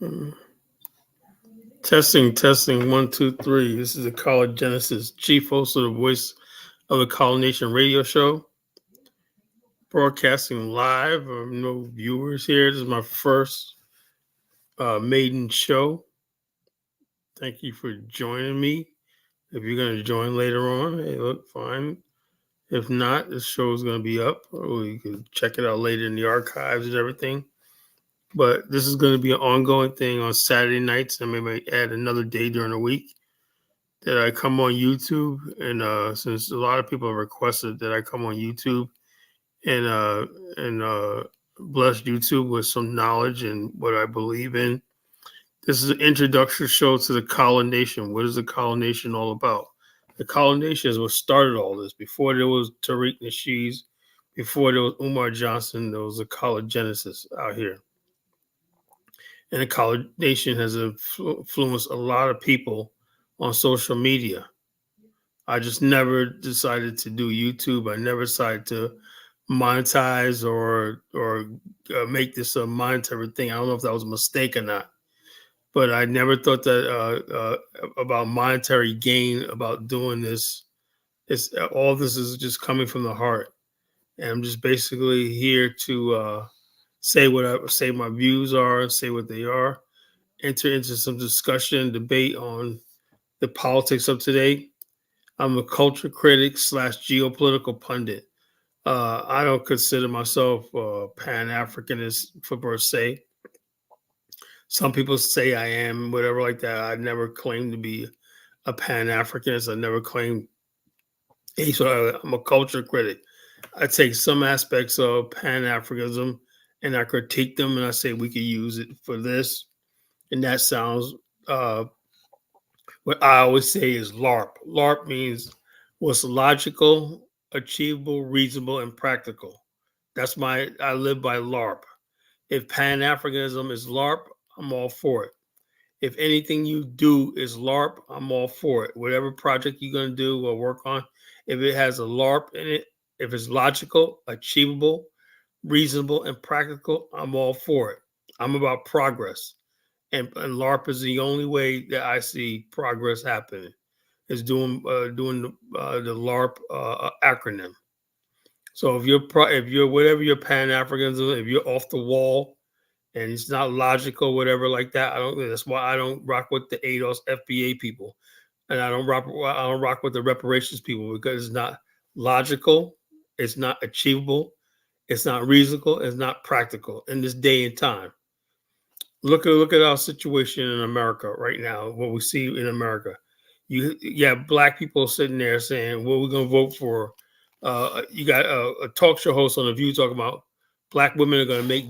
Mm. Testing, testing, one, two, three. This is the College Genesis, chief host of the Voice of the College Nation radio show, broadcasting live. No viewers here. This is my first maiden show. Thank you for joining me. If you're going to join later on, hey, look, fine. If not, this show is going to be up, or you can check it out later in the archives and everything. But this is going to be an ongoing thing on Saturday nights. I may add another day during the week that I come on YouTube. And since a lot of people have requested that I come on YouTube and bless YouTube with some knowledge and what I believe in. This is an introduction show to the College Nation. What is the College Nation all about? The College Nation is what started all this. Before there was Tariq Nasheed, before there was Umar Johnson, there was a College Genesis out here. And the College Nation has influenced a lot of people on social media. I just never decided to do YouTube. I never decided to monetize or make this a monetary thing. I don't know if that was a mistake or not, but I never thought that about monetary gain about doing this. It's all this is just coming from the heart, and I'm just basically here to say what I say my views are, say what they are, enter into some discussion, debate on the politics of today. I'm a culture critic slash geopolitical pundit. I don't consider myself Pan Africanist for per se. Some people say I am, whatever like that. I never claimed to be a Pan Africanist. I never claimed. So I'm a culture critic. I take some aspects of Pan Africanism and I critique them, and I say we could use it for this. And that sounds. What I always say is LARP. LARP means what's logical, achievable, reasonable, and practical. I live by LARP. If Pan Africanism is LARP, I'm all for it. If anything you do is LARP, I'm all for it. Whatever project you're going to do or work on, if it has a LARP in it, if it's logical, achievable, reasonable, and practical, I'm all for it. I'm about progress. And LARP is the only way that I see progress happening is doing the LARP acronym. So if you're whatever your Pan Africanism, if you're off the wall and it's not logical, whatever like that, I don't. That's why I don't rock with the ADOS FBA people, and I don't rock with the reparations people because it's not logical, it's not achievable, it's not reasonable, it's not practical in this day and time. Look at our situation in America right now. What we see in America, you have black people sitting there saying, "What we're gonna vote for." You got a talk show host on the View talking about black women are gonna make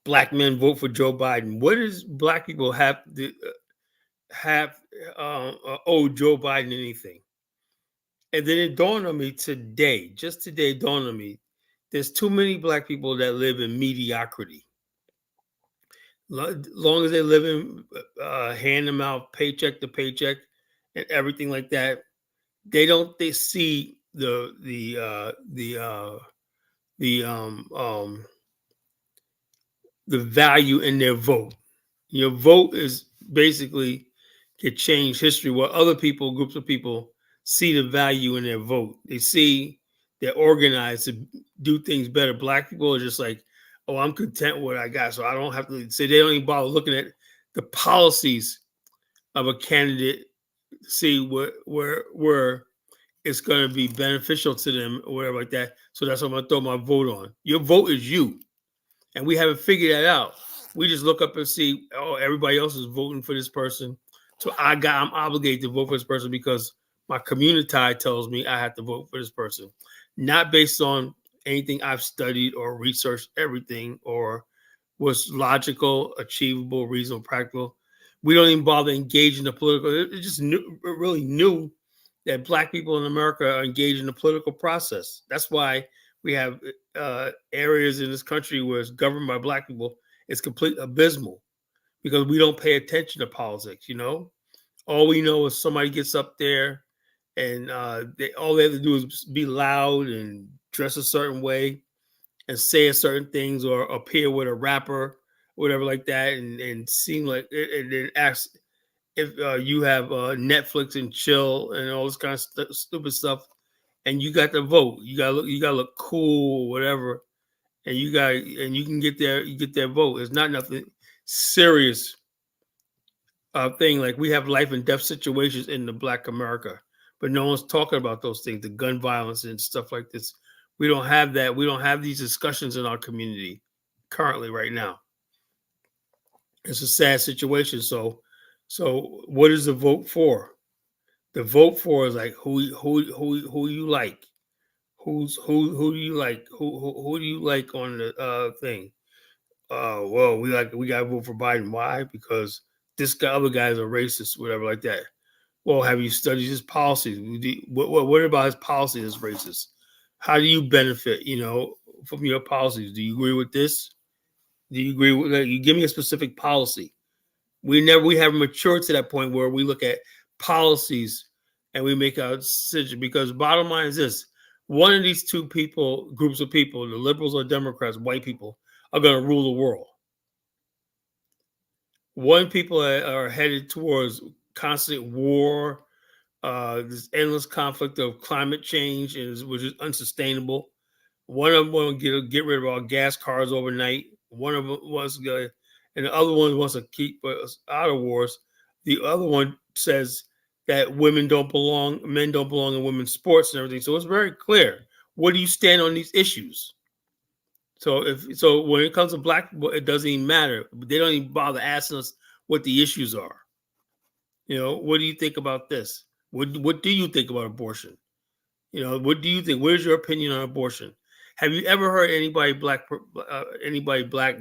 black men vote for Joe Biden. What does black people have owe Joe Biden anything? And then it dawned on me today, just today, it dawned on me. There's too many black people that live in mediocrity long as they live in hand to mouth, paycheck to paycheck, and everything like that, they see the the value in their vote. Your vote is basically can change history. Where other people, groups of people, see the value in their vote. They see they're organized to do things better. Black people are just like, oh, I'm content with what I got, so I don't have to say. They don't even bother looking at the policies of a candidate to see where it's going to be beneficial to them or whatever like that. So that's what I'm going to throw my vote on. Your vote is you, and we haven't figured that out. We just look up and see, oh, everybody else is voting for this person, so I'm obligated to vote for this person because my community tells me I have to vote for this person, not based on anything I've studied or researched, everything or was logical, achievable, reasonable, practical. We don't even bother engaging the political. It's just really new that black people in America are engaged in the political process. That's why we have areas in this country where it's governed by black people. It's complete abysmal because we don't pay attention to politics. All we know is somebody gets up there and all they have to do is be loud and dress a certain way and say a certain things or appear with a rapper whatever like that, and seem like and then ask if you have Netflix and chill and all this kind of stupid stuff, and you got to vote. You gotta look cool or whatever, and you can get there. You get their vote. It's not nothing serious thing. Like we have life and death situations in the Black America, but no one's talking about those things, the gun violence and stuff like this. We don't have that. We don't have these discussions in our community currently right now. It's a sad situation. So what is the vote for? The vote for is like who you like. Who do you like? Who do you like on the thing? Well, we got to vote for Biden. Why? Because this guy, other guys are racist, whatever like that. Well, have you studied his policies? What about his policies is racist? How do you benefit, from your policies? Do you agree with this? Do you agree with that? You give me a specific policy. We haven't matured to that point where we look at policies and we make a decision. Because bottom line is this: one of these two groups of people, the liberals or Democrats, white people, are going to rule the world. One people are headed towards constant war, this endless conflict of climate change, which is unsustainable. One of them want to get rid of all gas cars overnight. One of them wants to go, and the other one wants to keep us out of wars. The other one says that men don't belong in women's sports and everything. So it's very clear. Where do you stand on these issues? So when it comes to black people, it doesn't even matter. They don't even bother asking us what the issues are. What do you think about this? What do you think about abortion? What do you think? Where's your opinion on abortion? Have you ever heard anybody black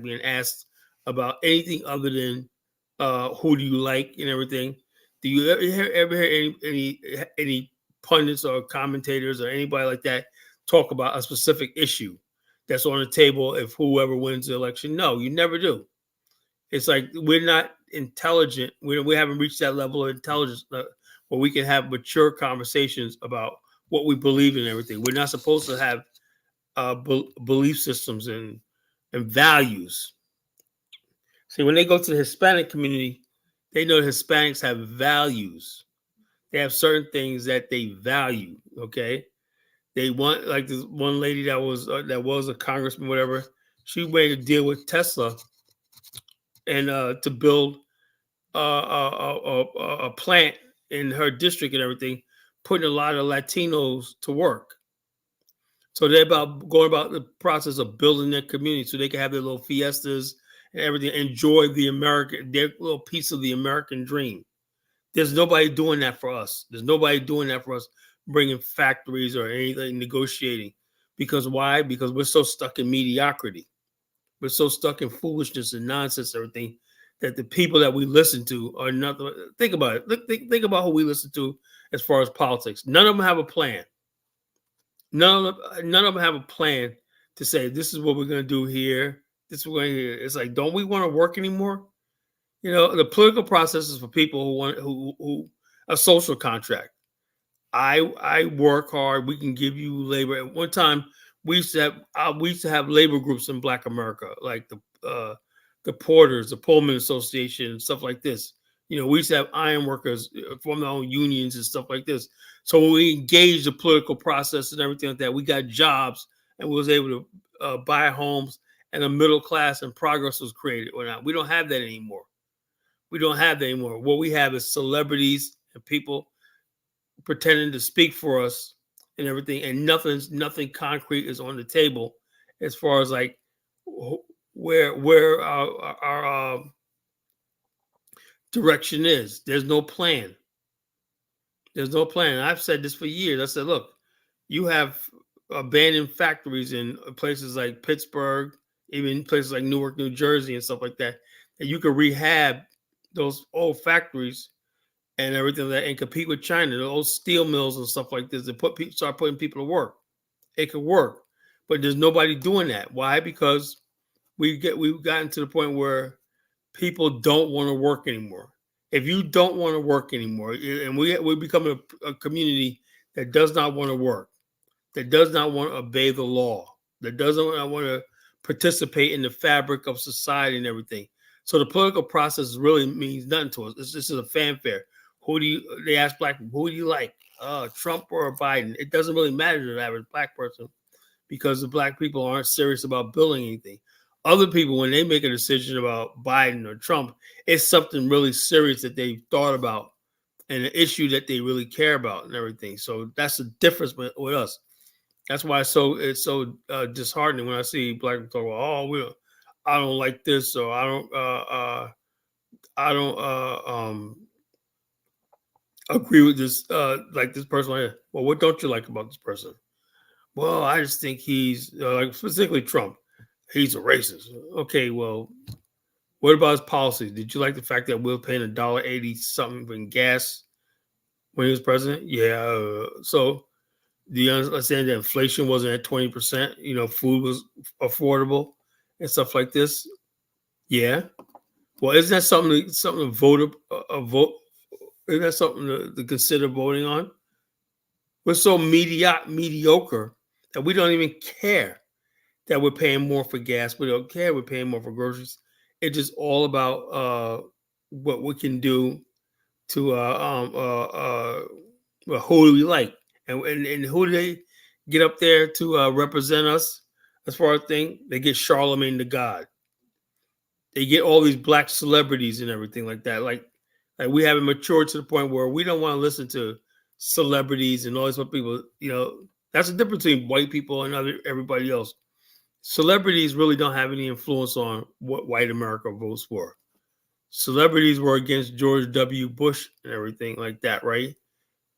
being asked about anything other than who do you like and everything? Do you ever hear any pundits or commentators or anybody like that talk about a specific issue that's on the table if whoever wins the election? No, you never do. It's like we're not intelligent. We haven't reached that level of intelligence where we can have mature conversations about what we believe in and everything. We're not supposed to have belief systems and values. See, when they go to the Hispanic community, they know the Hispanics have values. They have certain things that they value. Okay, they want, like this one lady that was a congressman, whatever. She made a deal with Tesla and to build a plant in her district and everything, putting a lot of Latinos to work. So they're going about the process of building their community so they can have their little fiestas and everything, enjoy their little piece of the American dream. There's nobody doing that for us. There's nobody doing that for us, bringing factories or anything, negotiating. Because why? Because we're so stuck in mediocrity. We're so stuck in foolishness and nonsense and everything that the people that we listen to are nothing. Think about it. Think about who we listen to as far as politics. None of them have a plan. None of them have a plan to say, this is what we're going to do here. This is what we're going to do. It's like, don't we want to work anymore? The political process is for people who a social contract. I work hard. We can give you labor. At one time, we used to have labor groups in Black America, like the Porters, the Pullman Association, and stuff like this. We used to have iron workers form their own unions and stuff like this. So when we engaged the political process and everything like that, we got jobs and we was able to buy homes, and a middle class and progress was created. We don't have that anymore. What we have is celebrities and people pretending to speak for us and everything, and nothing concrete is on the table as far as like where our direction is. There's no plan. I've said this for years. I said, look, you have abandoned factories in places like Pittsburgh, even places like Newark, New Jersey, and stuff like that, and you could rehab those old factories and everything that, and compete with China, the old steel mills and stuff like this, and start putting people to work. It could work, but there's nobody doing that. Why? Because we've gotten to the point where people don't want to work anymore. If you don't want to work anymore, and we're becoming a community that does not want to work, that does not want to obey the law, that doesn't want to participate in the fabric of society and everything. So the political process really means nothing to us. This is a fanfare. They ask black people, who do you like? Trump or Biden? It doesn't really matter to the average black person because the black people aren't serious about building anything. Other people, when they make a decision about Biden or Trump, it's something really serious that they've thought about and an issue that they really care about and everything. So that's the difference with us. That's why it's so disheartening when I see black people talk about, I don't like this, or I don't agree with this, like this person. Well, what don't you like about this person? Well, I just think he's like specifically Trump. He's a racist. Okay, well, what about his policies? Did you like the fact that we're paying $1.80 something in gas when he was president? Yeah. So do you understand that inflation wasn't at 20%? Food was affordable and stuff like this. Yeah. Well, isn't that something to vote a vote? Isn't that something to consider voting on? We're so mediocre that we don't even care that we're paying more for gas. We don't care we're paying more for groceries. It's just all about what we can do to who do we like, and who do they get up there to represent us as far as thing? They get Charlemagne the God. They get all these black celebrities and everything like that. Like we haven't matured to the point where we don't want to listen to celebrities and all these other people. That's the difference between white people and everybody else. Celebrities really don't have any influence on what white America votes for. Celebrities were against George W. Bush and everything like that, right?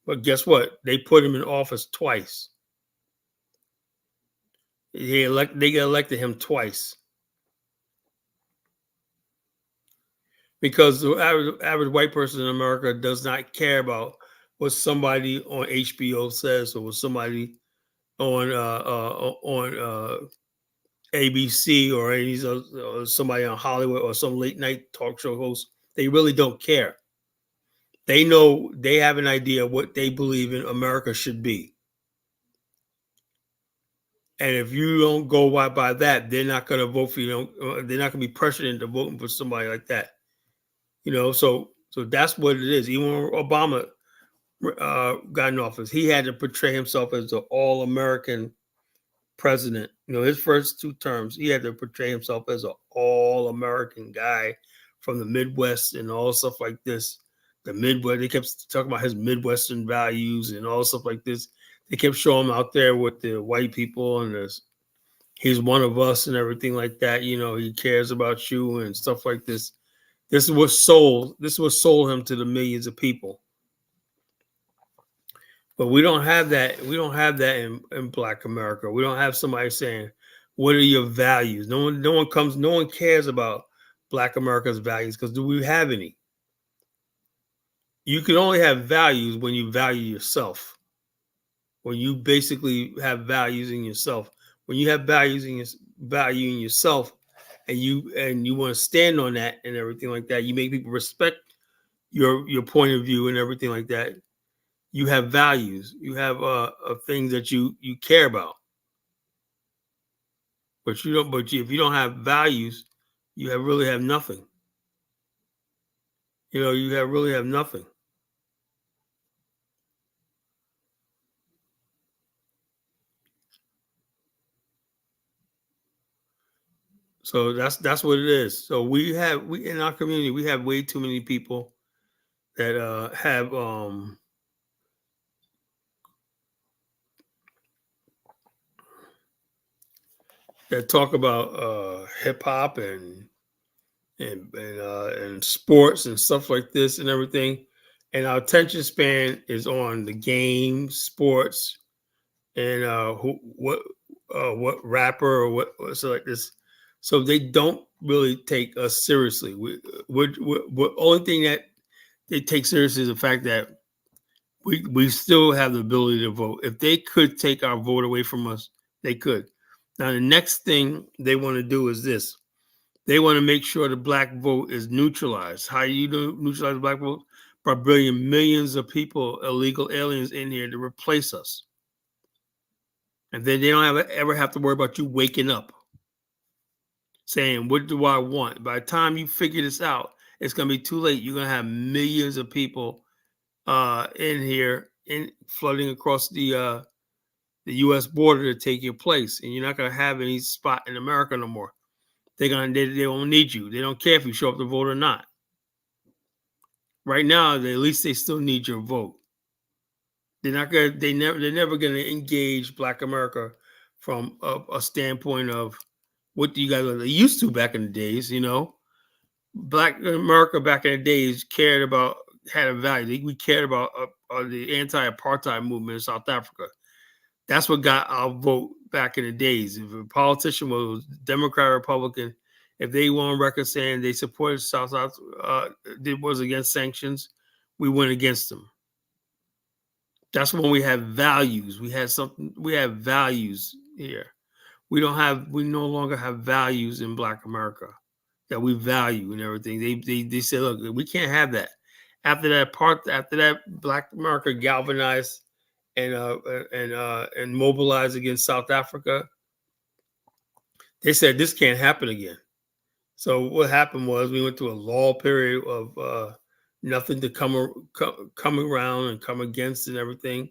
But guess what? They put him in office twice. They got elected him twice. Because the average white person in America does not care about what somebody on HBO says or what somebody on ABC or any or somebody on Hollywood or some late night talk show host. They really don't care. They know, they have an idea of what they believe in America should be. And if you don't go by that, they're not going to vote for you. They're not going to be pressured into voting for somebody like that. So that's what it is. Even when Obama got in office, he had to portray himself as an all-American president. His first 2 terms, he had to portray himself as an all-American guy from the Midwest and all stuff like this. The Midwest, they kept talking about his Midwestern values and all stuff like this. They kept showing him out there with the white people and he's one of us and everything like that. He cares about you and stuff like this. This was sold him to the millions of people. But we don't have that. We don't have that in Black America. We don't have somebody saying, what are your values? No one cares about Black America's values, because do we have any? You can only have values when you value yourself. When you basically have values in yourself. When you have values in yourself, and you want to stand on that and everything like that, you make people respect your point of view and everything like that. You have values. You have things that you care about. But you don't. But if you don't have values, you really have nothing. You really have nothing. So that's what it is. So we in our community, we have way too many people that have that talk about hip hop and sports and stuff like this and everything, and our attention span is on the game, sports, and what rapper or what so like this. So they don't really take us seriously. We're only thing that they take seriously is the fact that we still have the ability to vote. If they could take our vote away from us, they could. Now the next thing they want to do is this. They want to make sure the black vote is neutralized. How do you neutralize the black vote? By bringing millions of people, illegal aliens, in here to replace us. And then they don't ever have to worry about you waking up. saying, what do I want? By the time you figure this out, it's going to be too late. You're going to have millions of people in here, flooding across the U.S. border to take your place, and you're not going to have any spot in America no more. They won't need you. They don't care if you show up to vote or not. Right now, at least they still need your vote. They're never gonna engage Black America from a standpoint of what you guys are used to back in the days. Black America back in the days had a value. We cared about the anti-apartheid movement in South Africa. That's what got our vote back in the days. If a politician was Democrat or Republican, if they were on record saying they supported was against sanctions, we went against them. That's when we have values. We have values here. We no longer have values in Black America that we value and everything. They say, look, we can't have that. After that Black America galvanized and mobilized against South Africa, they said this can't happen again. So what happened was we went through a long period of nothing to come around and come against and everything,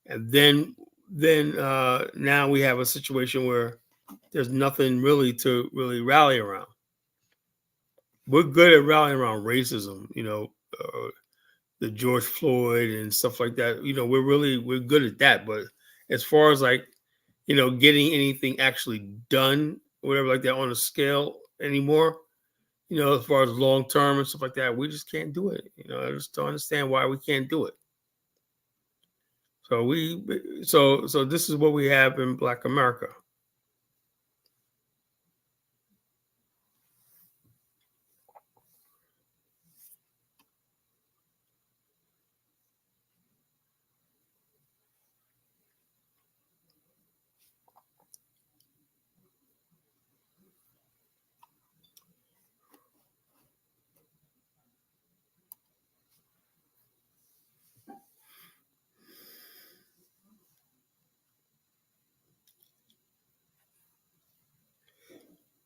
and then now we have a situation where there's nothing really to rally around. We're good at rallying around racism, the George Floyd and stuff like that. We're good at that, but as far as getting anything actually done, whatever like that on a scale anymore, as far as long term and stuff like that, we just can't do it. I just don't understand why we can't do it. So this is what we have in Black America.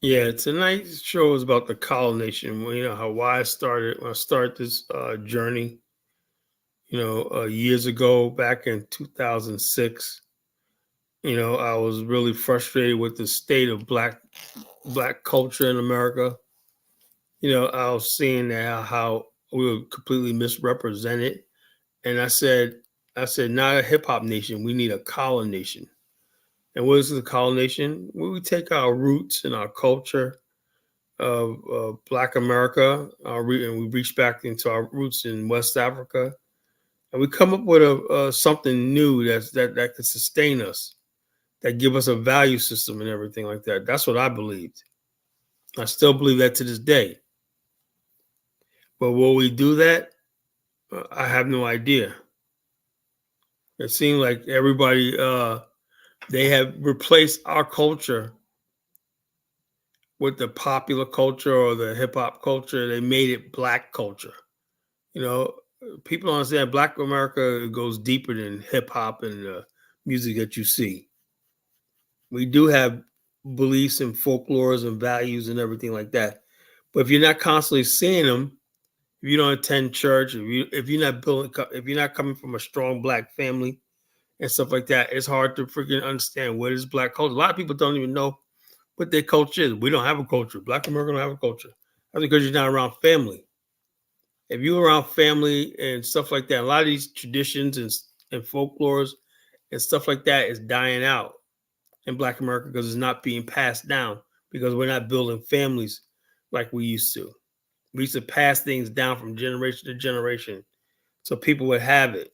Yeah, tonight's show is about the colonization. Why I started when I started this journey. Years ago, back in 2006. I was really frustrated with the state of black culture in America. I was seeing how we were completely misrepresented, and I said, not a hip hop nation. We need a colon nation. And what is the colon nation? Where we take our roots and our culture of Black America, and we reach back into our roots in West Africa, and we come up with something new that can sustain us, that give us a value system and everything like that. That's what I believed. I still believe that to this day. But will we do that? I have no idea. It seems like everybody, they have replaced our culture with the popular culture or the hip hop culture. They made it Black culture. People don't understand Black America goes deeper than hip hop and music that you see. We do have beliefs and folklores and values and everything like that. But if you're not constantly seeing them, if you don't attend church, if you're not coming from a strong Black family and stuff like that, it's hard to freaking understand what is Black culture. A lot of people don't even know what their culture is. We don't have a culture. Black America don't have a culture. That's because you're not around family. If you're around family and stuff like that, a lot of these traditions and folklores and stuff like that is dying out in Black America because it's not being passed down, because we're not building families like we used to. We used to pass things down from generation to generation so people would have it.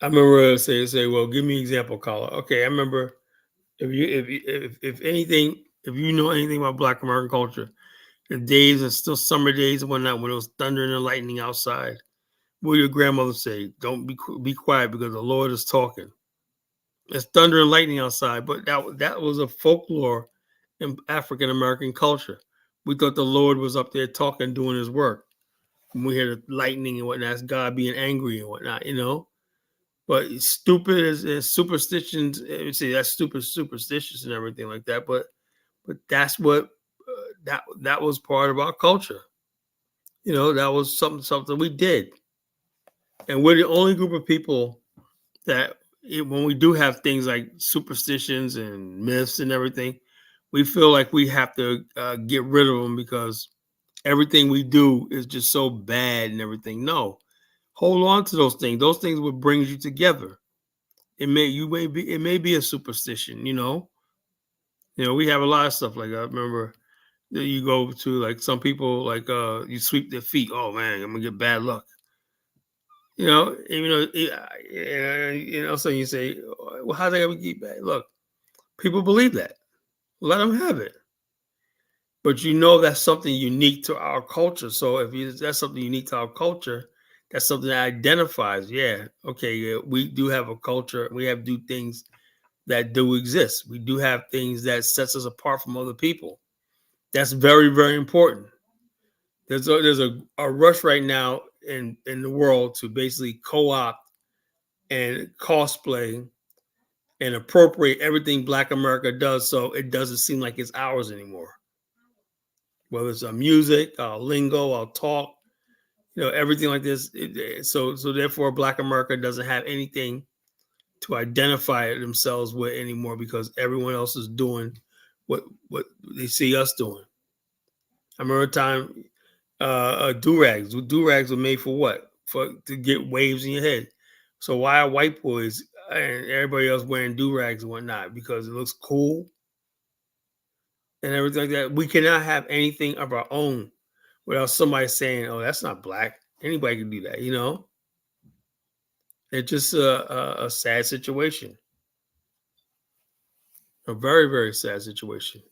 I remember say, well, give me an example, Carla. Okay, I remember if you know anything about Black American culture, the days and still summer days and whatnot when it was thunder and lightning outside, what would your grandmother say? Don't be quiet because the Lord is talking. It's thunder and lightning outside, but that was a folklore in African American culture. We thought the Lord was up there talking, doing His work. When we hear the lightning and whatnot, it's God being angry and whatnot. But stupid is superstitions. See, that's stupid, superstitious, and everything like that. But that's what that was part of our culture. That was something we did, and we're the only group of people that when we do have things like superstitions and myths and everything, we feel like we have to get rid of them because everything we do is just so bad and everything. No, hold on to those things. Those things will bring you together. It may be a superstition. We have a lot of stuff like I remember that you go to like some people like you sweep their feet. Oh man, I'm gonna get bad luck. Even though so you say, well, how they ever get bad luck? People believe that. Let them have it. But that's something unique to our culture. So that's something unique to our culture, that's something that identifies. Yeah, okay, yeah, we do have a culture. We have do things that do exist. We do have things that sets us apart from other people. That's very, very important. There's a rush right now in the world to basically co-opt and cosplay and appropriate everything Black America does, so it doesn't seem like it's ours anymore. Whether it's our music, our lingo, our talk, everything like this. So therefore, Black America doesn't have anything to identify themselves with anymore because everyone else is doing what they see us doing. I remember a time do-rags. Do-rags were made for what? To get waves in your head. So why are white boys and everybody else wearing do-rags and whatnot? Because it looks cool and everything like that. We cannot have anything of our own without somebody saying, "Oh, that's not black." Anybody can do that, It's just a sad situation. A very, very sad situation.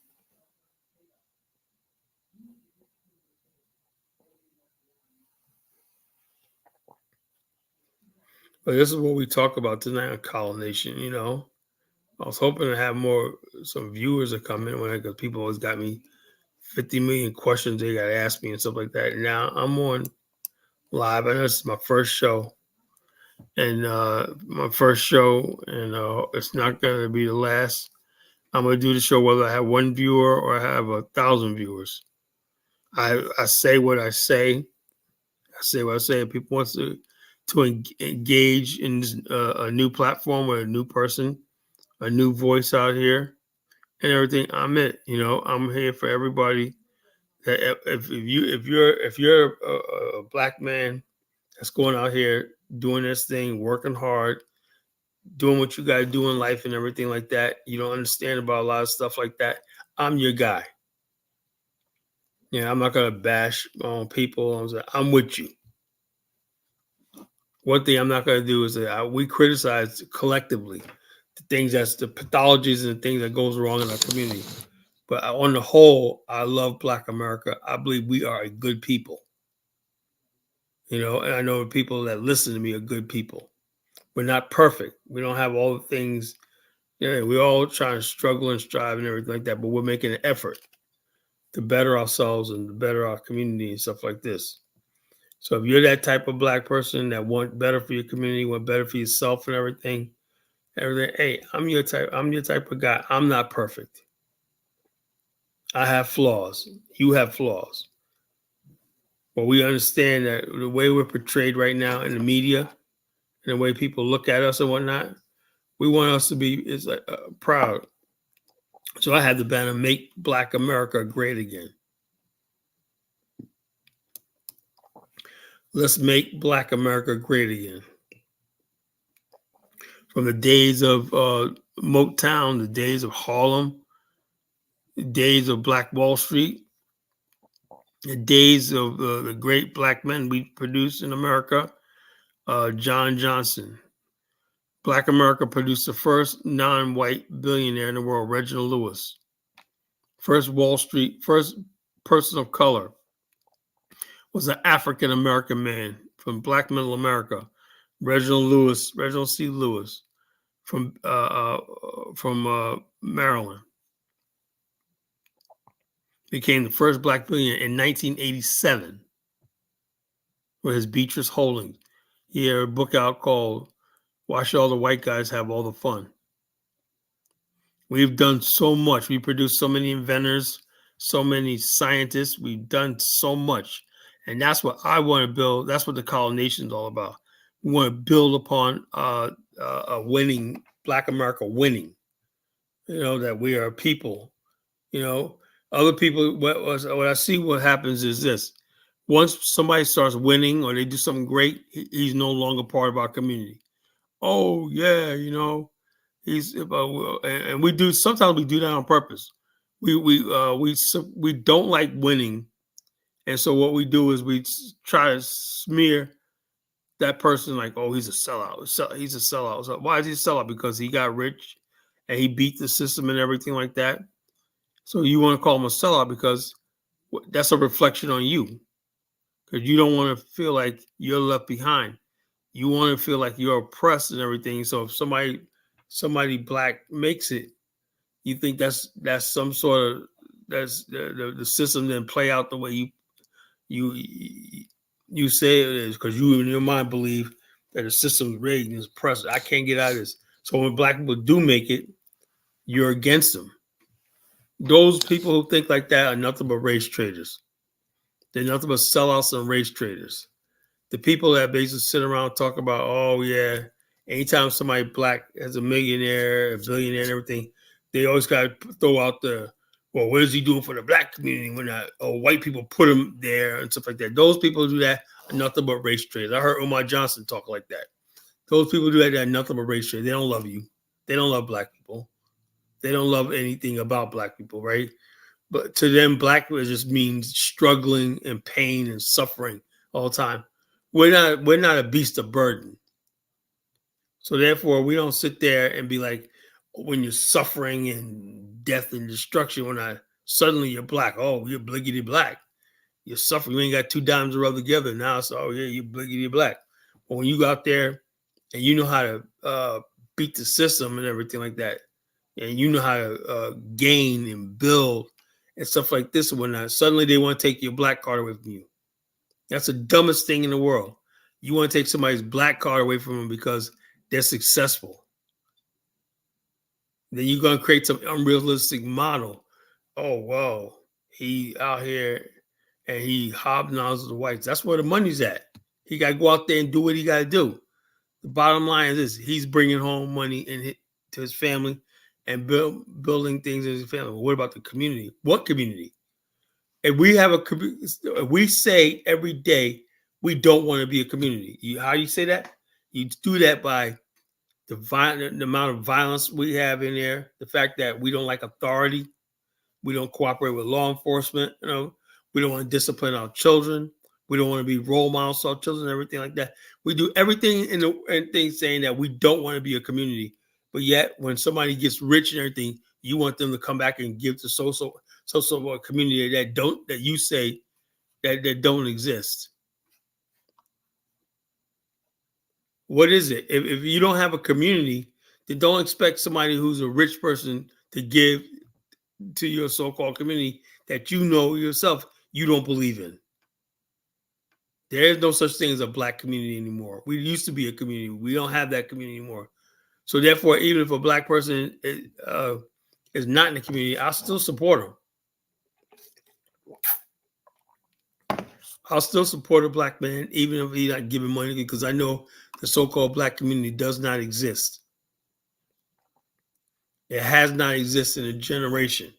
But this is what we talk about tonight on Colonation. I was hoping to have some viewers that come in because people always got me 50 million questions they got to ask me and stuff like that. Now I'm on live. I know this is my first show, and it's not going to be the last. I'm going to do the show whether I have one viewer or I have 1,000 viewers. I say what I say. I say what I say. If people want to engage in a new platform with a new person, a new voice out here, and everything, I'm it. I'm here for everybody. That if you're a black man that's going out here doing this thing, working hard, doing what you got to do in life and everything like that, you don't understand about a lot of stuff like that, I'm your guy. I'm not gonna bash on people. I'm with you. One thing I'm not gonna do is that we criticize collectively the things that's the pathologies and the things that goes wrong in our community. But on the whole, I love Black America. I believe we are a good people. And I know the people that listen to me are good people. We're not perfect. We don't have all the things. We all try to struggle and strive and everything like that, but we're making an effort to better ourselves and to better our community and stuff like this. So if you're that type of black person that want better for your community, want better for yourself and everything, hey, I'm your type of guy. I'm not perfect. I have flaws. You have flaws. But we understand that the way we're portrayed right now in the media and the way people look at us and whatnot, we want us to be proud. So I had the banner, "Make Black America Great Again." Let's make Black America great again. From the days of Motown, the days of Harlem, the days of Black Wall Street, the days of the great black men we produced in America, John Johnson. Black America produced the first non-white billionaire in the world, Reginald Lewis. First person of color was an African American man from Black Middle America, Reginald C. Lewis, from Maryland. Became the first black billionaire in 1987 with his Beatrice Holdings. He had a book out called Why should all the white guys have all the fun? We've done so much. We produced so many inventors, so many scientists. We've done so much. And that's what I want to build. That's what the Colonization Nation is all about. We want to build upon a winning, Black America winning, that we are a people, other people, what I see what happens is this. Once somebody starts winning or they do something great, he's no longer part of our community. Oh, yeah, he's and we do sometimes we do that on purpose. We don't like winning, and so what we do is we try to smear that person like, oh, he's a sellout. He's a sellout. So why is he a sellout? Because he got rich and he beat the system and everything like that. So you want to call him a sellout because that's a reflection on you, because you don't want to feel like you're left behind. You want to feel like you're oppressed and everything. So if somebody Black makes it, you think that's some sort of that's the system didn't play out the way you say it is, because you in your mind believe that the system's rigged and is oppressed. I can't get out of this. So when Black people do make it, you're against them. Those people who think like that are nothing but race traders. They're nothing but sellouts and race traders. The people that basically sit around and talk about, oh yeah, anytime somebody Black has a millionaire, a billionaire, and everything, they always got to throw out well, what is he doing for the Black community when white people put him there and stuff like that. Those people who do that are nothing but race traders. I heard Umar Johnson talk like that. Those people who do that are nothing but race traders. They don't love you. They don't love Black people. They don't love anything about Black people, right? But to them, Black just means struggling and pain and suffering all the time. We're not a beast of burden. So therefore, we don't sit there and be like, when you're suffering and death and destruction, when suddenly you're Black. Oh, you're bliggity Black. You're suffering. You ain't got two dimes to rub together. Now it's, oh yeah, you're bliggity Black. But when you go out there and you know how to beat the system and everything like that, and you know how to gain and build and stuff like this, when suddenly they want to take your Black card away from you. That's the dumbest thing in the world. You want to take somebody's Black card away from them because they're successful. Then you're going to create some unrealistic model. Oh, well, he out here and he hobnobbs the whites. That's where the money's at. He got to go out there and do what he got to do. The bottom line is this: he's bringing home money to his family and building things in his family. What about the community? What community? If we say every day we don't want to be a community. How you say that? You do that by the amount of violence we have in there, the fact that we don't like authority, we don't cooperate with law enforcement, we don't want to discipline our children, we don't want to be role models to our children, everything like that. We do everything in things saying that we don't want to be a community, but yet when somebody gets rich and everything, you want them to come back and give to social community that you say that don't exist. What is it? If you don't have a community, then don't expect somebody who's a rich person to give to your so-called community that you know yourself you don't believe in. There is no such thing as a Black community anymore. We used to be a community. We don't have that community anymore. So therefore, even if a Black person is not in the community, I'll still support him. I'll still support a Black man, even if he's not giving money, because I know the so-called Black community does not exist. It has not existed in a generation.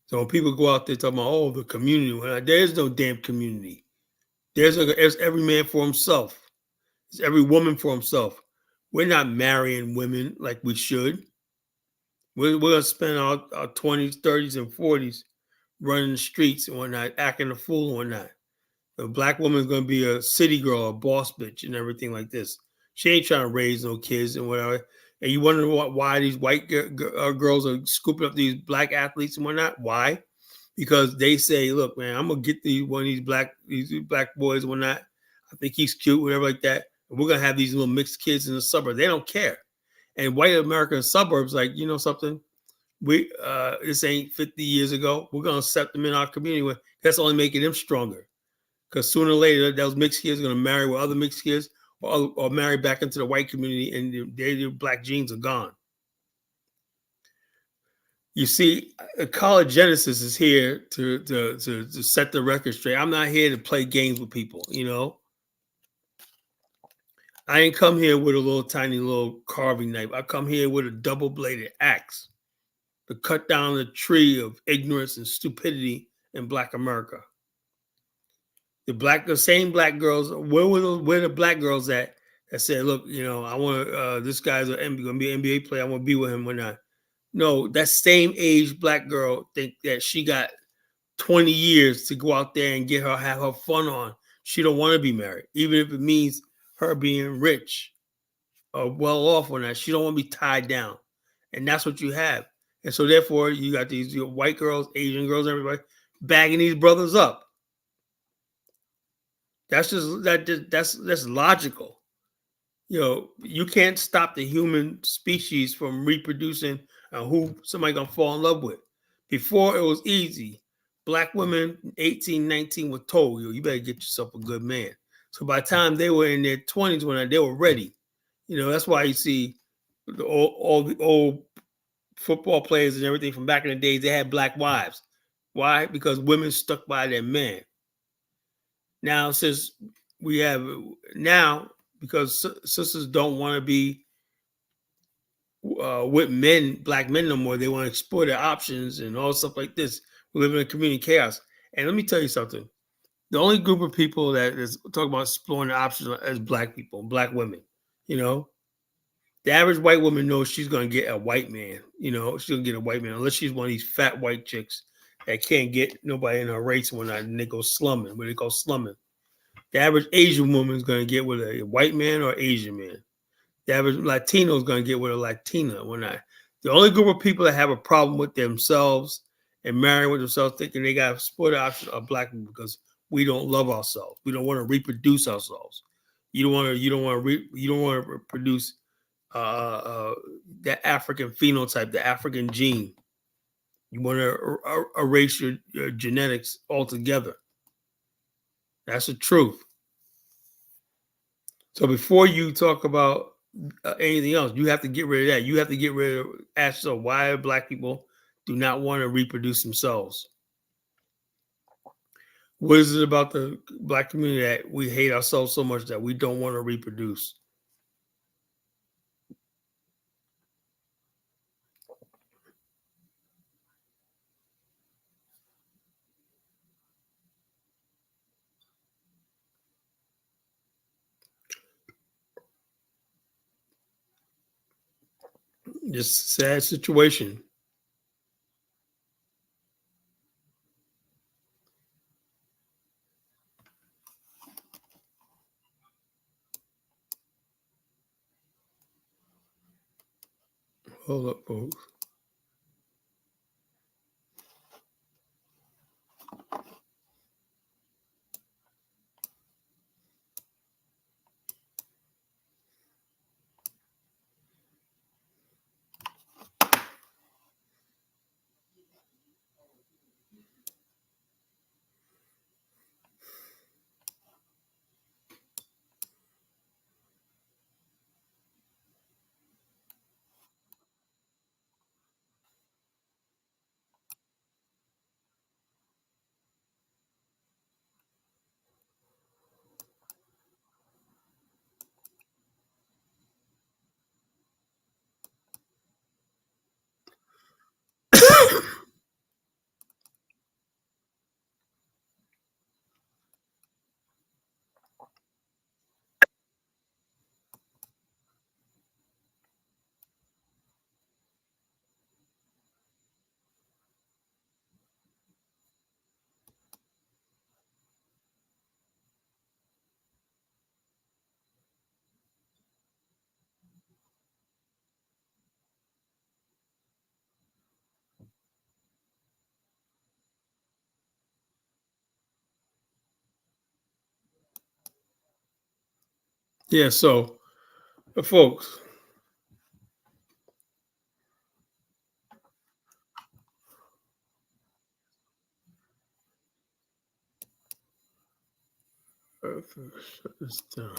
So when people go out there talking about, oh, the community, there's no damn community. There's every man for himself. It's every woman for himself. We're not marrying women like we should. We're going to spend our 20s, 30s, and 40s running the streets and whatnot, acting a fool and whatnot. A Black woman is going to be a city girl, a boss bitch, and everything like this. She ain't trying to raise no kids and whatever. And you wonder why these white girls are scooping up these Black athletes and whatnot? Why? Because they say, look, man, I'm going to get one of these black boys and whatnot. I think he's cute, whatever like that. And we're going to have these little mixed kids in the suburbs. They don't care. And white American suburbs, like, you know something? This ain't 50 years ago. We're going to accept them in our community. That's only making them stronger. because sooner or later those mixed kids are going to marry with other mixed kids, or marry back into the white community, and their black genes are gone. You see, College Genesis is here to set the record straight. I'm not here to play games with people. I ain't come here with a little tiny little carving knife. I come here with a double bladed axe to cut down the tree of ignorance and stupidity in Black America. The same black girls. Where the black girls at that said, "Look, I want this guy's going to be an NBA player. I want to be with him when I." No, that same age black girl think that she got 20 years to go out there and have her fun on. She don't want to be married, even if it means her being rich or well off or not. She don't want to be tied down, and that's what you have. And so therefore, you got these white girls, Asian girls, everybody bagging these brothers up. That's that's logical. You can't stop the human species from reproducing who somebody gonna fall in love with. Before it was easy. Black women, 18, 19, were told, you better get yourself a good man. So by the time they were in their 20s, when they were ready, that's why you see all the old football players and everything from back in the days, they had black wives. Why? Because women stuck by their man. Now, since we have because sisters don't want to be with black men no more. They want to explore their options and all stuff like this. We live in a community chaos. And let me tell you something. The only group of people that is talking about exploring the options is black people, black women. The average white woman knows she's going to get a white man. She's going to get a white man unless she's one of these fat white chicks that can't get nobody in her race when they go slumming. Where they go slumming. The average Asian woman is going to get with a white man or Asian man. The average Latino is going to get with a Latina. The only group of people that have a problem with themselves and marrying with themselves, thinking they got a sport option, are black people, because we don't love ourselves. We don't want to reproduce ourselves. You don't want to produce that African phenotype, the African gene. You want to erase your genetics altogether. That's the truth. So before you talk about anything else, you have to get rid of that. You have to get rid of ask yourself, why black people do not want to reproduce themselves. What is it about the black community that we hate ourselves so much that we don't want to reproduce? Just sad situation. Hold up, folks. Yeah, so folks, Shut this down.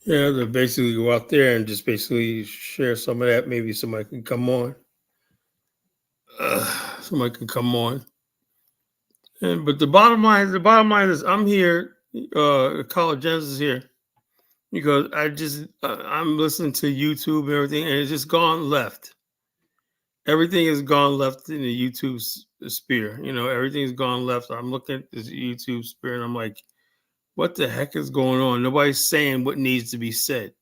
Yeah, to basically go out there and just basically share some of that. Maybe somebody can come on. Somebody can come on. And but the bottom line is, I'm here. College Genesis is here because I'm listening to YouTube and everything, and it's just gone left. Everything has gone left in the YouTube sphere. Everything's gone left. I'm looking at this YouTube sphere, and I'm like, what the heck is going on? Nobody's saying what needs to be said.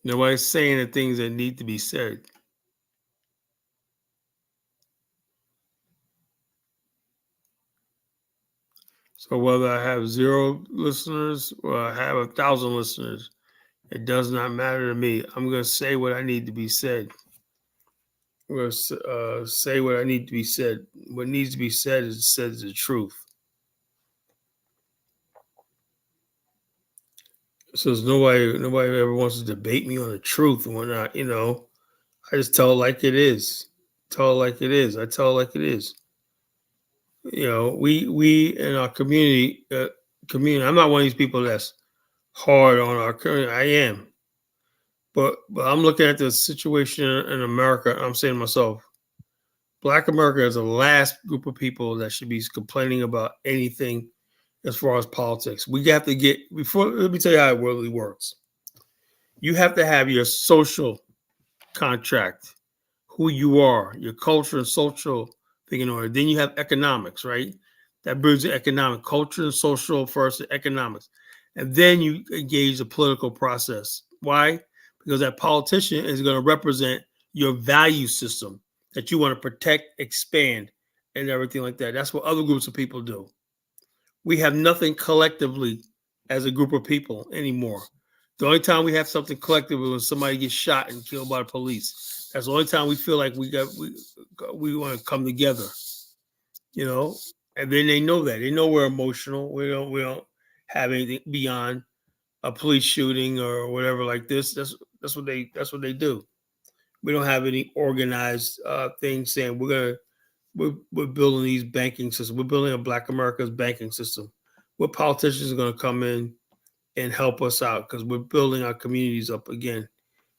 Nobody's saying the things that need to be said. So whether I have 0 listeners or I have 1,000 listeners, it does not matter to me. I'm going to say what I need to be said. I'm going to say what I need to be said. What needs to be said is said the truth. So there's nobody ever wants to debate me on the truth and whatnot. I just tell it like it is. Tell it like it is. I tell it like it is. We in our community. I'm not one of these people that's hard on our community. I am, but I'm looking at the situation in America. And I'm saying to myself, Black America is the last group of people that should be complaining about anything as far as politics. We have to get before. Let me tell you how it really works. You have to have your social contract, who you are, your culture and social thing in order. Then you have economics, right? That brings the economic culture and social first, and economics. And then you engage the political process. Why? Because that politician is going to represent your value system that you want to protect, expand, and everything like that. That's what other groups of people do. We have nothing collectively as a group of people anymore. The only time we have something collective is when somebody gets shot and killed by the police. That's the only time we feel like we want to come together, you know. And then they know that, they know we're emotional. We don't have anything beyond a police shooting or whatever like this. That's what they do. We don't have any organized thing saying we're building these banking systems. We're building a Black America's banking system. What politicians are going to come in and help us out because we're building our communities up again.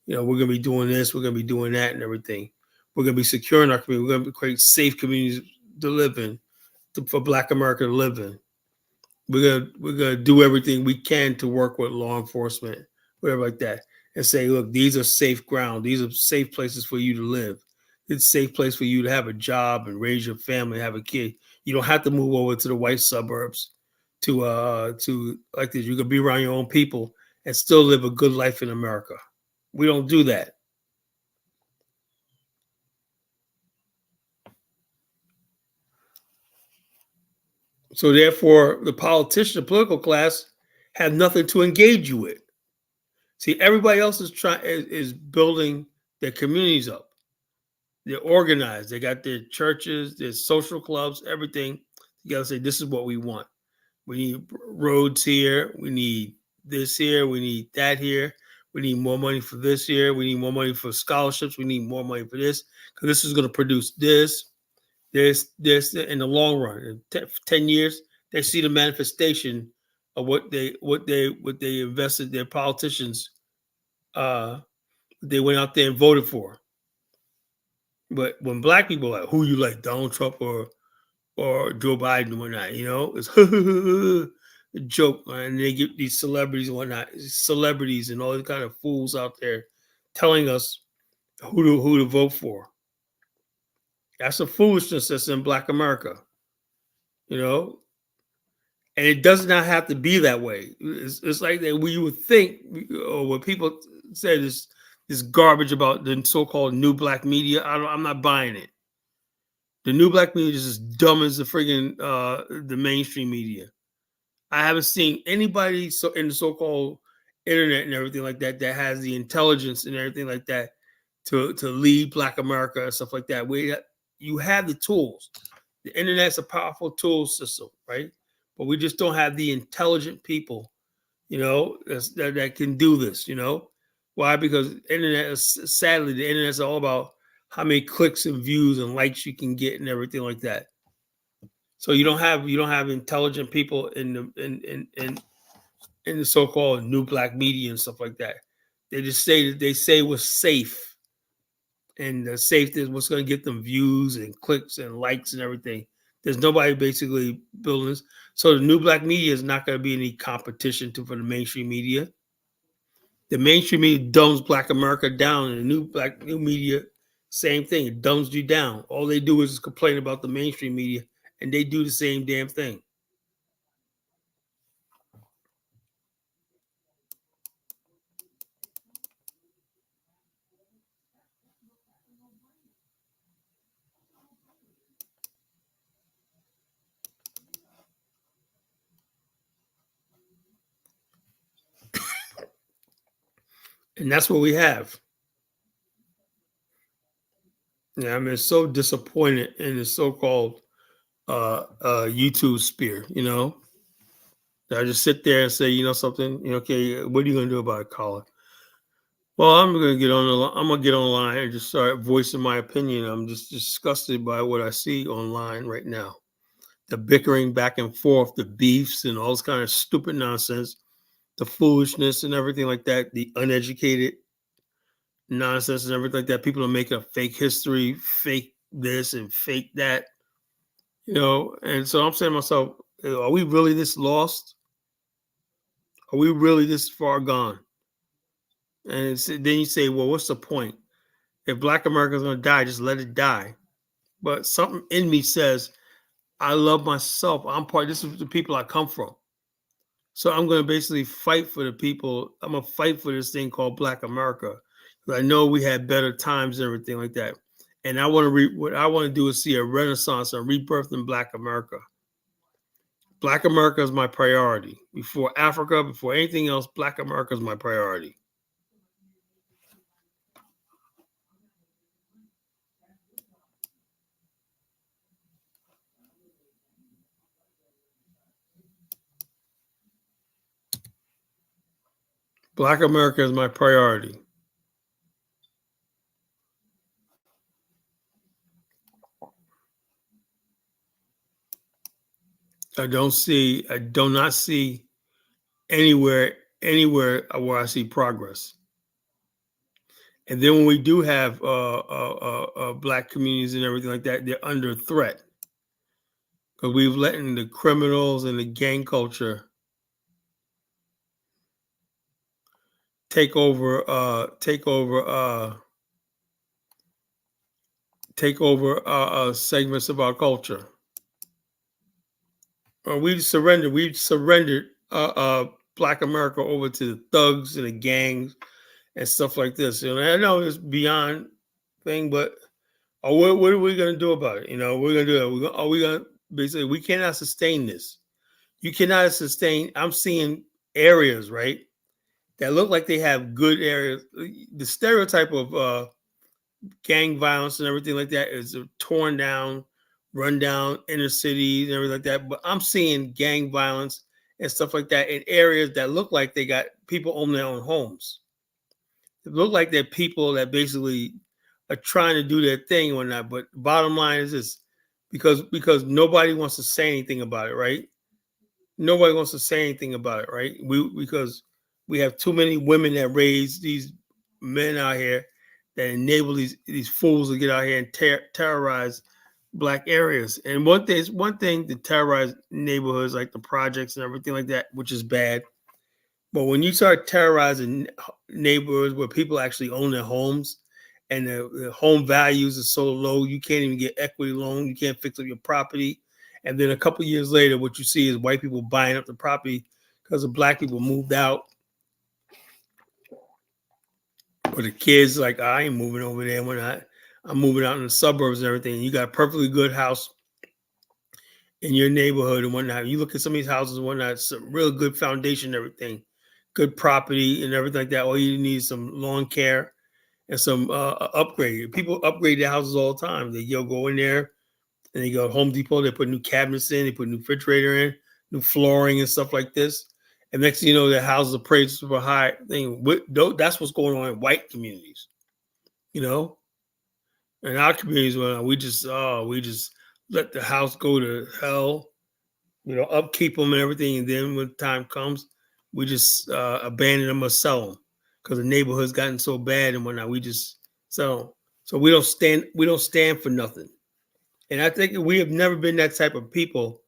We're going to be doing this, we're going to be doing that, and everything. We're going to be securing our community. We're going to create safe communities to live in, for Black America to live in. We're gonna do everything we can to work with law enforcement, whatever like that, and say, look, these are safe ground. These are safe places for you to live. It's a safe place for you to have a job and raise your family, have a kid. You don't have to move over to the white suburbs to like this. You can be around your own people and still live a good life in America. We don't do that. So therefore, the politician, the political class, have nothing to engage you with. See, everybody else is building their communities up. They're organized. They got their churches, their social clubs, everything. You gotta say, this is what we want. We need roads here. We need this here. We need that here. We need more money for this here. We need more money for scholarships. We need more money for this because this is going to produce this in the long run. In 10 years, they see the manifestation of what they invested. Their politicians, they went out there and voted for. But when Black people are like, who you like, Donald Trump or Joe Biden and whatnot, it's a joke, and they get these celebrities and whatnot, celebrities and all these kind of fools out there telling us who to vote for. That's a foolishness that's in Black America, you know. And it does not have to be that way. It's like that we would think, or what people say this garbage about the so-called new black media. I'm not buying it. The new black media is as dumb as the friggin' the mainstream media. I haven't seen anybody in the so-called internet and everything like that that has the intelligence and everything like that to lead Black America and stuff like that. You have the tools. The internet's a powerful tool system, right? But we just don't have the intelligent people, that can do this. Why? Because sadly, the internet's all about how many clicks and views and likes you can get and everything like that. So you don't have intelligent people in the so-called new black media and stuff like that. They say what's safe, and the safety is what's going to get them views and clicks and likes and everything. There's nobody basically building this. So the new black media is not going to be any competition for the mainstream media. The mainstream media dumbs Black America down, and the new media, same thing. It dumbs you down. All they do is complain about the mainstream media, and they do the same damn thing. And that's what we have. Yeah, I mean, so disappointed in the so-called YouTube sphere. I just sit there and say, something. Okay, what are you gonna do about it, Colin? Well, I'm gonna get online and just start voicing my opinion. I'm just disgusted by what I see online right now. The bickering back and forth, the beefs, and all this kind of stupid nonsense, the foolishness and everything like that, the uneducated nonsense and everything like that. People are making a fake history, fake this and fake that, And so I'm saying to myself, are we really this lost? Are we really this far gone? And then you say, well, what's the point? If Black America's going to die, just let it die. But something in me says, I love myself. This is the people I come from. So I'm going to basically fight for the people. I'm going to fight for this thing called Black America. I know we had better times and everything like that. And what I want to do is see a renaissance, a rebirth in Black America. Black America is my priority. Before Africa, before anything else, Black America is my priority. Black America is my priority. I do not see anywhere where I see progress. And then when we do have Black communities and everything like that, they're under threat because we've let in the criminals and the gang culture take over segments of our culture. We've surrendered Black America over to the thugs and the gangs and stuff like this. I know it's beyond thing, but what are we going to do about it? We're going to do that. Are we going to basically? We cannot sustain this. You cannot sustain. I'm seeing areas, right, that look like they have good areas. The stereotype of gang violence and everything like that is torn down, run down inner cities and everything like that. But I'm seeing gang violence and stuff like that in areas that look like they got people own their own homes. It look like they're people that basically are trying to do their thing or not. But bottom line is this, because nobody wants to say anything about it, right? Nobody wants to say anything about it, right? Because we have too many women that raise these men out here that enable these fools to get out here and terrorize Black areas. And one thing to terrorize neighborhoods like the projects and everything like that, which is bad. But when you start terrorizing neighborhoods where people actually own their homes and the home values are so low, you can't even get equity loan, you can't fix up your property. And then a couple of years later, what you see is white people buying up the property because the black people moved out. Or the kids like, I ain't moving over there when I'm moving out in the suburbs and everything. You got a perfectly good house in your neighborhood and whatnot. You look at some of these houses and whatnot, some real good foundation and everything, good property and everything like that. All you need is some lawn care and some upgrade. People upgrade their houses all the time. They go in there and they go to Home Depot, they put new cabinets in, they put new refrigerator in, new flooring and stuff like this. And next thing you know, their houses are priced super high. That's what's going on in white communities, you know. In our communities, we just let the house go to hell, upkeep them and everything, and then when time comes, we just abandon them or sell them because the neighborhood's gotten so bad and whatnot. We just sell them. So we don't stand for nothing. And I think we have never been that type of people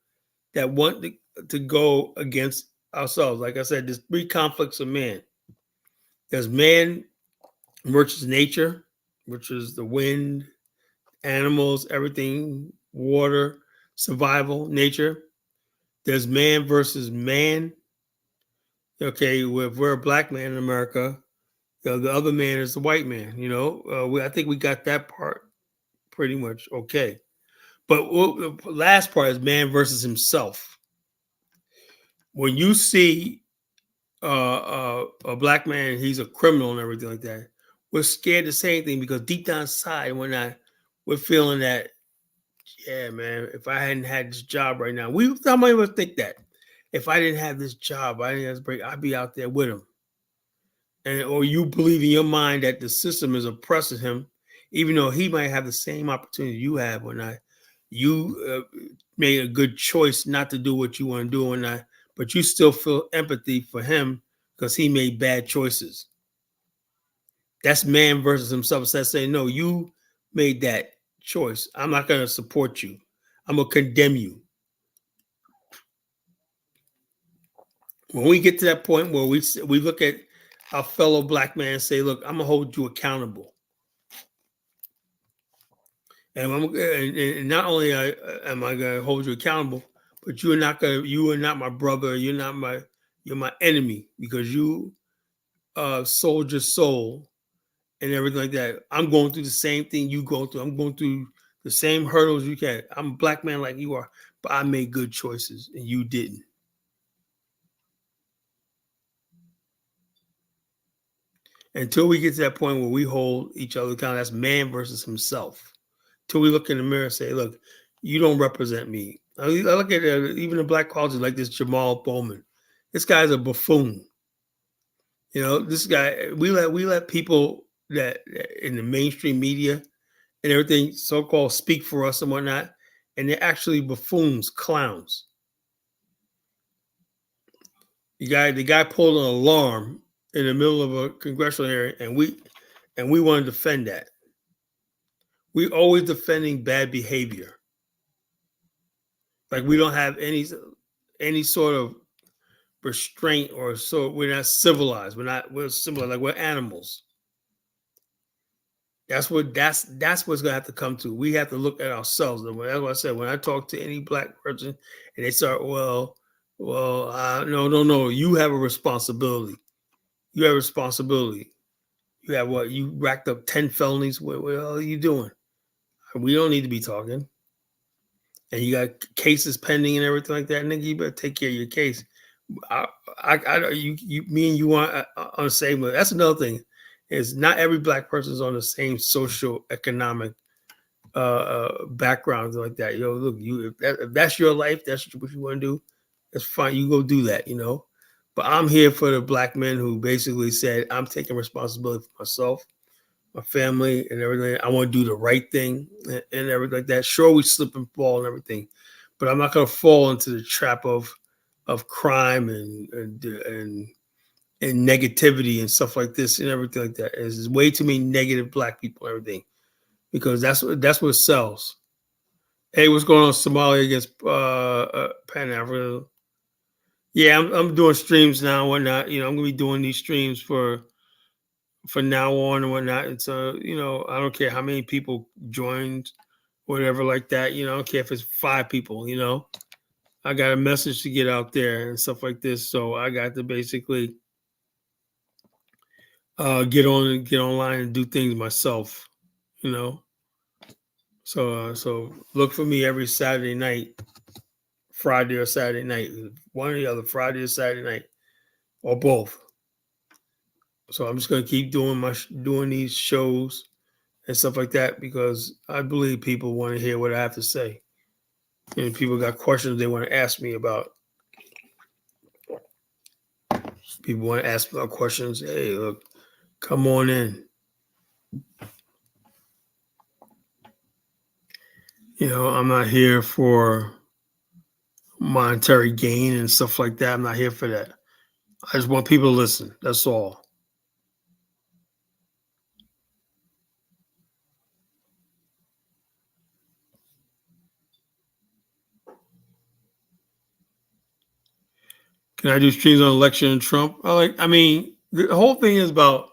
that want to go against ourselves. Like I said, there's three conflicts of man. There's man versus nature, which is the wind, animals, everything, water, survival, nature. There's man versus man. Okay, if we're a black man in America, the other man is the white man. I think we got that part pretty much okay. But the last part is man versus himself. When you see a black man, he's a criminal and everything like that, we're scared to say anything because deep down inside, we're feeling that, yeah, man, if I hadn't had this job right now, how many of us think that? If I didn't have this job, I didn't have this break, I'd be out there with him. Or you believe in your mind that the system is oppressing him, even though he might have the same opportunity you have or not. You made a good choice not to do what you want to do or not, but you still feel empathy for him because he made bad choices. That's man versus himself. So that's saying, no, you made that choice. I'm not going to support you. I'm going to condemn you. When we get to that point where we look at our fellow black man and say, look, I'm going to hold you accountable. And not only am I going to hold you accountable, but you are not my brother. You're my enemy because you sold your soul and everything like that. I'm going through the same thing you go through. I'm going through the same hurdles you can. I'm a black man like you are, but I made good choices and you didn't. Until we get to that point where we hold each other accountable, that's man versus himself. Till we look in the mirror and say, look, you don't represent me. I look at even the black culture like this Jamal Bowman. This guy's a buffoon. This guy, we let people that in the mainstream media and everything so-called speak for us and whatnot, and they're actually buffoons, clowns. The guy pulled an alarm in the middle of a congressional hearing, and we want to defend that. We always defending bad behavior. Like we don't have any sort of restraint, or so we're not civilized. We're civilized, like we're animals. That's what's gonna have to come to. We have to look at ourselves. That's what I said. When I talk to any black person and they start, no. You have a responsibility. You have a responsibility. You have what? You racked up 10 felonies. What the hell are you doing? We don't need to be talking. And you got cases pending and everything like that. Nigga, you better take care of your case. Me and you aren't on the same level. That's another thing. Is not every black person is on the same social economic background like that. Look, if that's your life, that's what you want to do. That's fine. You go do that. But I'm here for the black men who basically said, I'm taking responsibility for myself, my family, and everything. I want to do the right thing and everything like that. Sure, we slip and fall and everything, but I'm not going to fall into the trap of crime and negativity and stuff like this and everything like that. There's way too many negative black people and everything because that's what sells. Hey, what's going on, Somalia against Pan Africa? Yeah, I'm doing streams now and whatnot. I'm gonna be doing these streams for from now on and whatnot. It's I don't care how many people joined, whatever like that. I don't care if it's 5 people. I got a message to get out there and stuff like this. So I got to basically get online and do things myself. So look for me every Saturday night, Friday or Saturday night, one or the other, Friday or Saturday night, or both. So I'm just gonna keep doing these shows and stuff like that because I believe people want to hear what I have to say, and people got questions they want to ask me about. People want to ask about questions. Hey, look, come on in. I'm not here for monetary gain and stuff like that. I'm not here for that. I just want people to listen. That's all. Can I do streams on election and Trump? The whole thing is about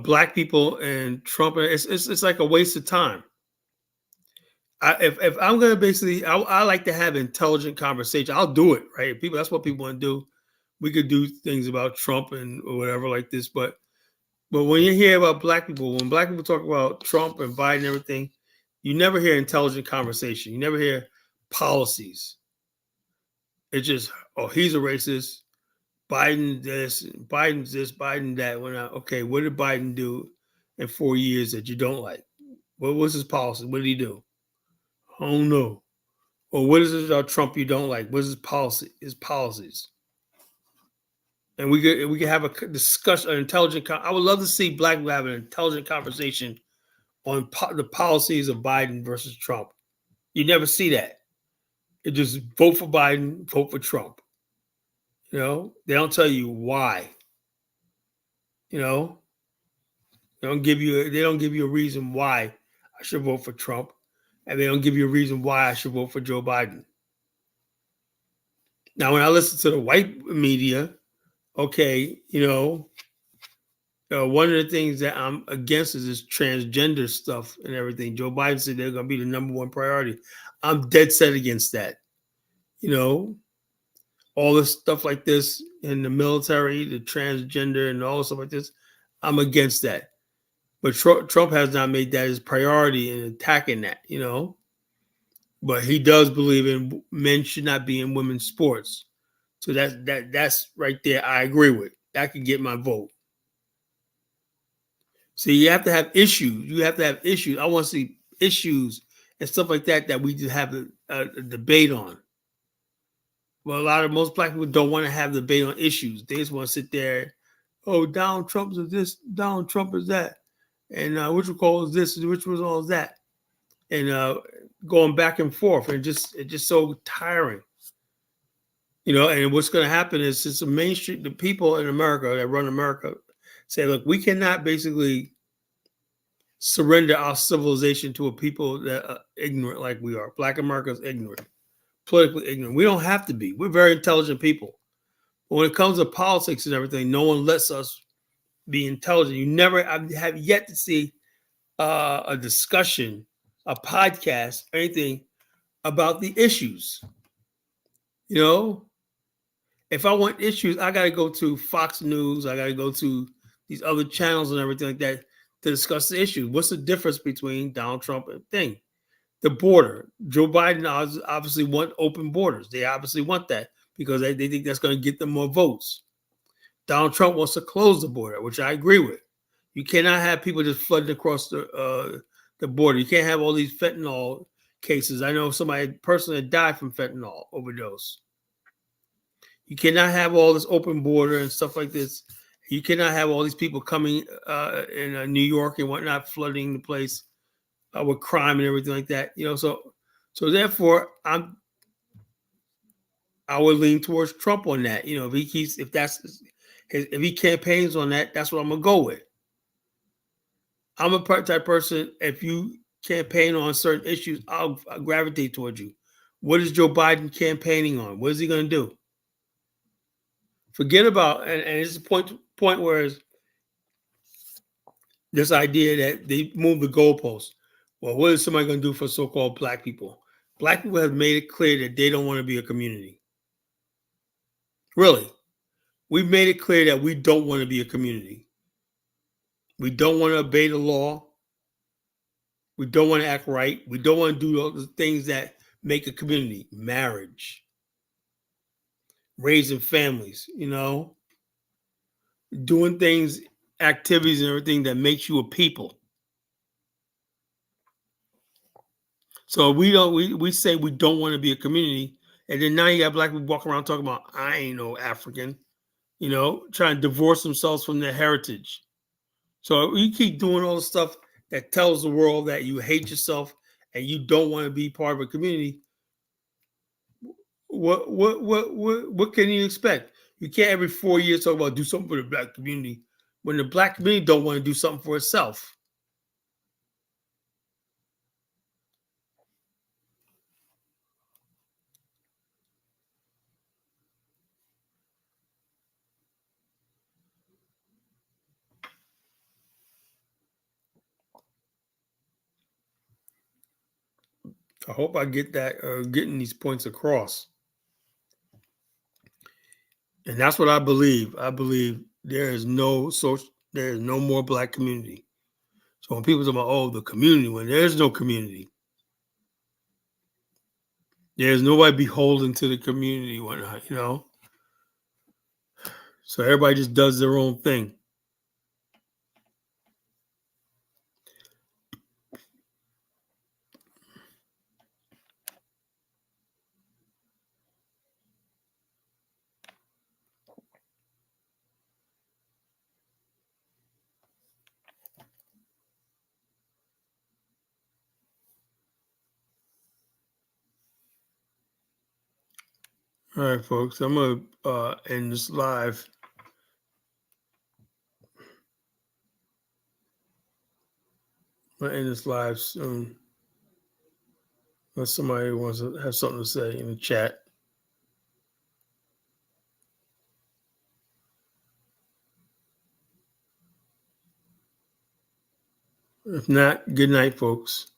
black people and Trump. It's like a waste of time. If I'm gonna basically, I like to have intelligent conversation. I'll do it, right? People, that's what people want to do. We could do things about Trump and or whatever like this, but when you hear about black people, when black people talk about Trump and Biden and everything, you never hear intelligent conversation. You never hear policies. It's just, oh, he's a racist. Biden this, Biden's this, Biden that. Okay, what did Biden do in 4 years that you don't like? What was his policy? What did he do? I don't know. Or what is it about Trump you don't like? What's his policy? His policies. And we could have a discussion, an intelligent. I would love to see black people have an intelligent conversation on the policies of Biden versus Trump. You never see that. It just vote for Biden, vote for Trump. They don't tell you why. They don't give you a reason why I should vote for Trump, and they don't give you a reason why I should vote for Joe Biden. Now, when I listen to the white media, okay, one of the things that I'm against is this transgender stuff and everything. Joe Biden said they're going to be the number one priority. I'm dead set against that. All this stuff like this in the military, the transgender and all stuff like this, I'm against that. But Trump has not made that his priority in attacking that, But he does believe in men should not be in women's sports. So that's right there. I agree with. That could get my vote. See, you have to have issues. You have to have issues. I want to see issues and stuff like that we just have a debate on. Well, most black people don't want to have debate on issues. They just want to sit there. Oh, Donald Trump is this. Donald Trump is that. And which one is this? Which was all that? And going back and forth, and it's just so tiring. And what's going to happen is it's the people in America that run America say, look, we cannot basically surrender our civilization to a people that are ignorant like we are. Black America is ignorant, politically ignorant. We don't have to be. We're very intelligent people. But when it comes to politics and everything, no one lets us be intelligent. I have yet to see a discussion, a podcast, anything about the issues. If I want issues, I got to go to Fox News. I got to go to these other channels and everything like that to discuss the issue. What's the difference between Donald Trump and thing? The border. Joe Biden obviously want open borders. They obviously want that because they think that's going to get them more votes. Donald Trump wants to close the border, which I agree with. You cannot have people just flooding across the border. You can't have all these fentanyl cases. I know somebody personally died from fentanyl overdose. You cannot have all this open border and stuff like this. You cannot have all these people coming in New York and whatnot, flooding the place with crime and everything like that. So therefore, I would lean towards Trump on that. If he campaigns on that, that's what I'm gonna go with. I'm a type person. If you campaign on certain issues, I'll gravitate towards you. What is Joe Biden campaigning on? What is he gonna do? Forget about and it's a point where This idea that they move the goalposts. Well, what is somebody going to do for so-called black people? Black people have made it clear that they don't want to be a community. Really, we've made it clear that we don't want to be a community. We don't want to obey the law. We don't want to act right. We don't want to do all the things that make a community. Marriage, raising families, doing things, activities and everything that makes you a people. So we say we don't want to be a community, and then now you got black people walking around talking about I ain't no African, trying to divorce themselves from their heritage. So you keep doing all the stuff that tells the world that you hate yourself and you don't want to be part of a community. What can you expect? You can't every 4 years talk about do something for the black community when the black community don't want to do something for itself. I hope I get that getting these points across. And that's what I believe. I believe there is no more black community. So when people talk about the community, when there's no community, there's nobody beholden to the community, whatnot. So everybody just does their own thing. All right, folks. I'm gonna end this live. I'm gonna end this live soon. Unless somebody wants to have something to say in the chat. If not, good night, folks.